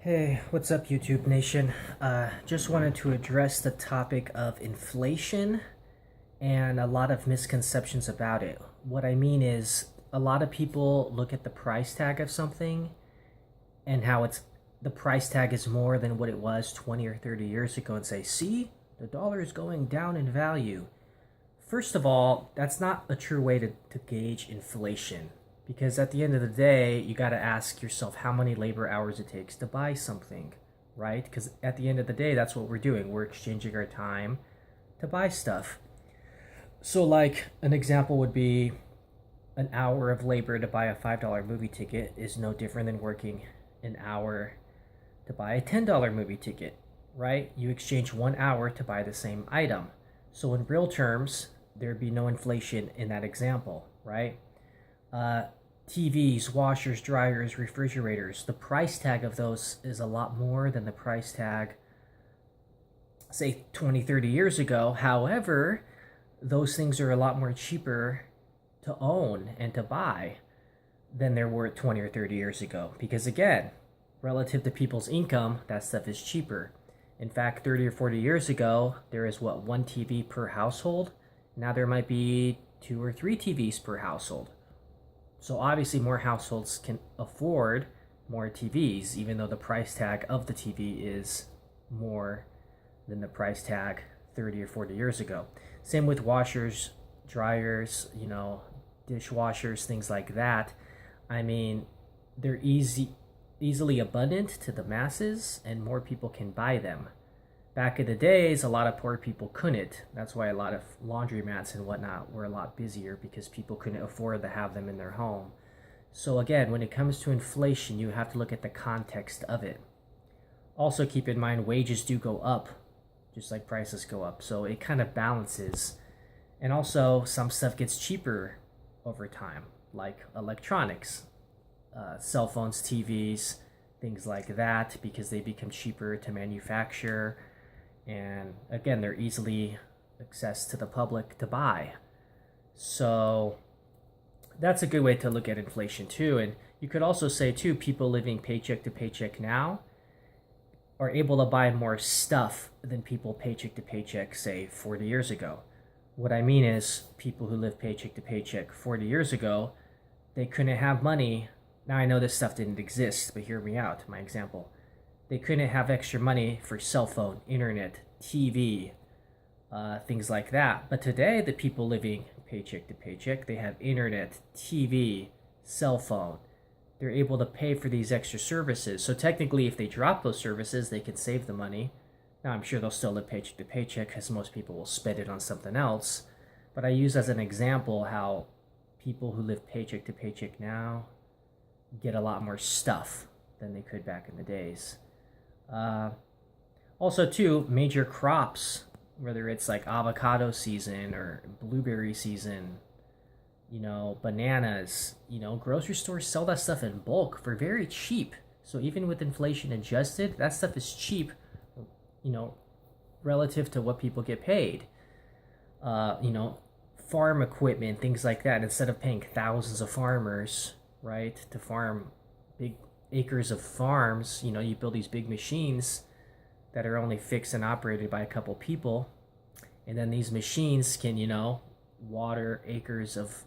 Hey, what's up, YouTube Nation? Just wanted to address the topic of inflation and a lot of misconceptions about it. What I mean is, a lot of people look at the price tag of something and how the price tag is more than what it was 20 or 30 years ago and say, see, the dollar is going down in value. First of all, that's not a true way to gauge inflation. Because at the end of the day, you got to ask yourself how many labor hours it takes to buy something, right? Because at the end of the day, that's what we're doing. We're exchanging our time to buy stuff. So, like, an example would be an hour of labor to buy a $5 movie ticket is no different than working an hour to buy a $10 movie ticket, right? You exchange 1 hour to buy the same item. So, in real terms, there'd be no inflation in that example, right? TVs, washers, dryers, refrigerators, the price tag of those is a lot more than the price tag, say, 20, 30 years ago. However, those things are a lot more cheaper to own and to buy than there were 20 or 30 years ago. Because again, relative to people's income, that stuff is cheaper. In fact, 30 or 40 years ago, there is one TV per household. Now there might be 2 or 3 TVs per household. So obviously more households can afford more TVs, even though the price tag of the TV is more than the price tag 30 or 40 years ago. Same with washers, dryers, dishwashers, things like that. I mean, they're easily abundant to the masses and more people can buy them. Back in the days, a lot of poor people couldn't. That's why a lot of laundromats and whatnot were a lot busier, because people couldn't afford to have them in their home. So again, when it comes to inflation, you have to look at the context of it. Also keep in mind, wages do go up, just like prices go up. So it kind of balances. And also, some stuff gets cheaper over time, like electronics, cell phones, TVs, things like that, because they become cheaper to manufacture. And again, they're easily accessed to the public to buy. So that's a good way to look at inflation too. And you could also say too, people living paycheck to paycheck now are able to buy more stuff than people paycheck to paycheck, say, 40 years ago. What I mean is, people who live paycheck to paycheck 40 years ago, they couldn't have money. Now I know this stuff didn't exist, but hear me out, my example. They couldn't have extra money for cell phone, internet, TV, things like that. But today, the people living paycheck to paycheck, they have internet, TV, cell phone. They're able to pay for these extra services. So technically, if they drop those services, they can save the money. Now, I'm sure they'll still live paycheck to paycheck because most people will spend it on something else. But I use as an example how people who live paycheck to paycheck now get a lot more stuff than they could back in the days. Also, too, major crops, whether it's like avocado season or blueberry season, bananas, grocery stores sell that stuff in bulk for very cheap. So even with inflation adjusted, that stuff is cheap, relative to what people get paid. Farm equipment, things like that, instead of paying thousands of farmers, right, to farm big acres of farms, you build these big machines that are only fixed and operated by a couple people, and then these machines can water acres of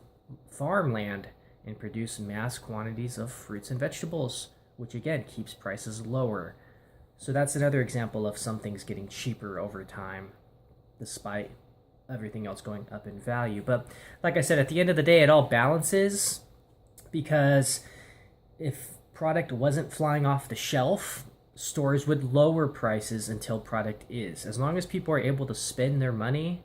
farmland and produce mass quantities of fruits and vegetables, which again keeps prices lower. So that's another example of some things getting cheaper over time despite everything else going up in value. But like I said, at the end of the day, it all balances, because if product wasn't flying off the shelf, stores would lower prices until product is. As long as people are able to spend their money,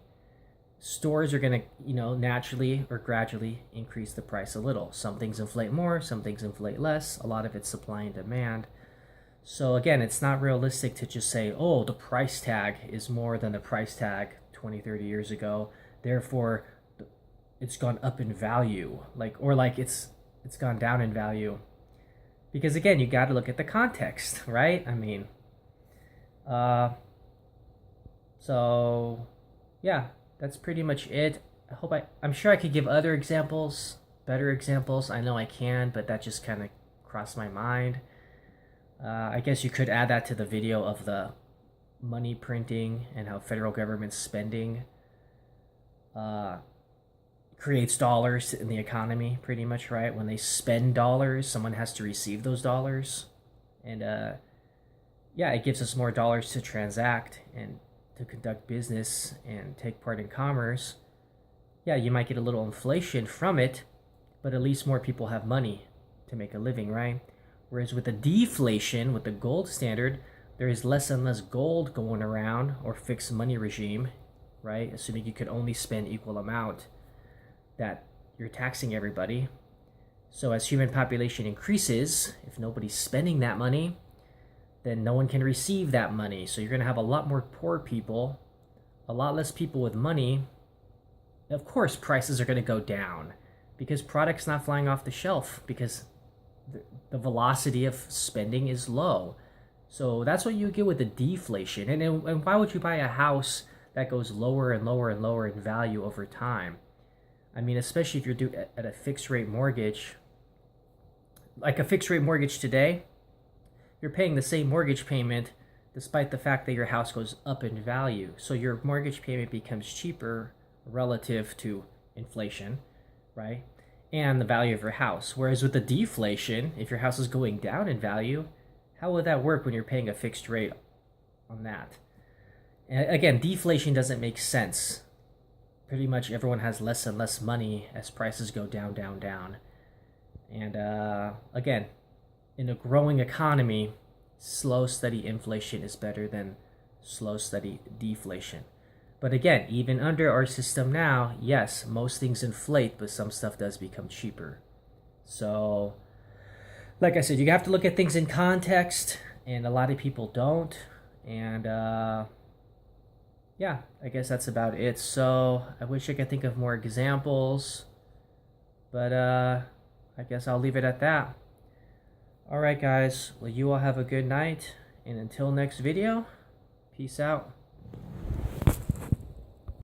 stores are going to, naturally or gradually increase the price a little. Some things inflate more, some things inflate less. A lot of it's supply and demand. So again, it's not realistic to just say, oh, the price tag is more than the price tag 20, 30 years ago, therefore it's gone up in value, or it's gone down in value. Because again, you got to look at the context, right? I mean, so yeah, that's pretty much it. I'm sure I could give other examples, better examples. I know I can, but that just kind of crossed my mind. I guess you could add that to the video of the money printing and how federal government spending creates dollars in the economy, pretty much, right? When they spend dollars, someone has to receive those dollars. And yeah, it gives us more dollars to transact and to conduct business and take part in commerce. Yeah, you might get a little inflation from it, but at least more people have money to make a living, right? Whereas with the deflation, with the gold standard, there is less and less gold going around, or fixed money regime, right? Assuming you could only spend equal amount that you're taxing everybody. So as human population increases, if nobody's spending that money, then no one can receive that money. So you're going to have a lot more poor people, a lot less people with money. Of course, prices are going to go down because products not flying off the shelf because the velocity of spending is low. So that's what you get with the deflation. And why would you buy a house that goes lower and lower and lower in value over time? I mean, especially if you're doing at a fixed rate mortgage. Like a fixed rate mortgage today, you're paying the same mortgage payment despite the fact that your house goes up in value. So your mortgage payment becomes cheaper relative to inflation, right? And the value of your house. Whereas with the deflation, if your house is going down in value, how would that work when you're paying a fixed rate on that? And again, deflation doesn't make sense. Pretty much everyone has less and less money as prices go down, down, down. And again, in a growing economy, slow, steady inflation is better than slow, steady deflation. But again, even under our system now, yes, most things inflate, but some stuff does become cheaper. So, like I said, you have to look at things in context, and a lot of people don't. And yeah, I guess that's about it. So I wish I could think of more examples, but I guess I'll leave it at that. All right, guys. Well, you all have a good night, and until next video, peace out.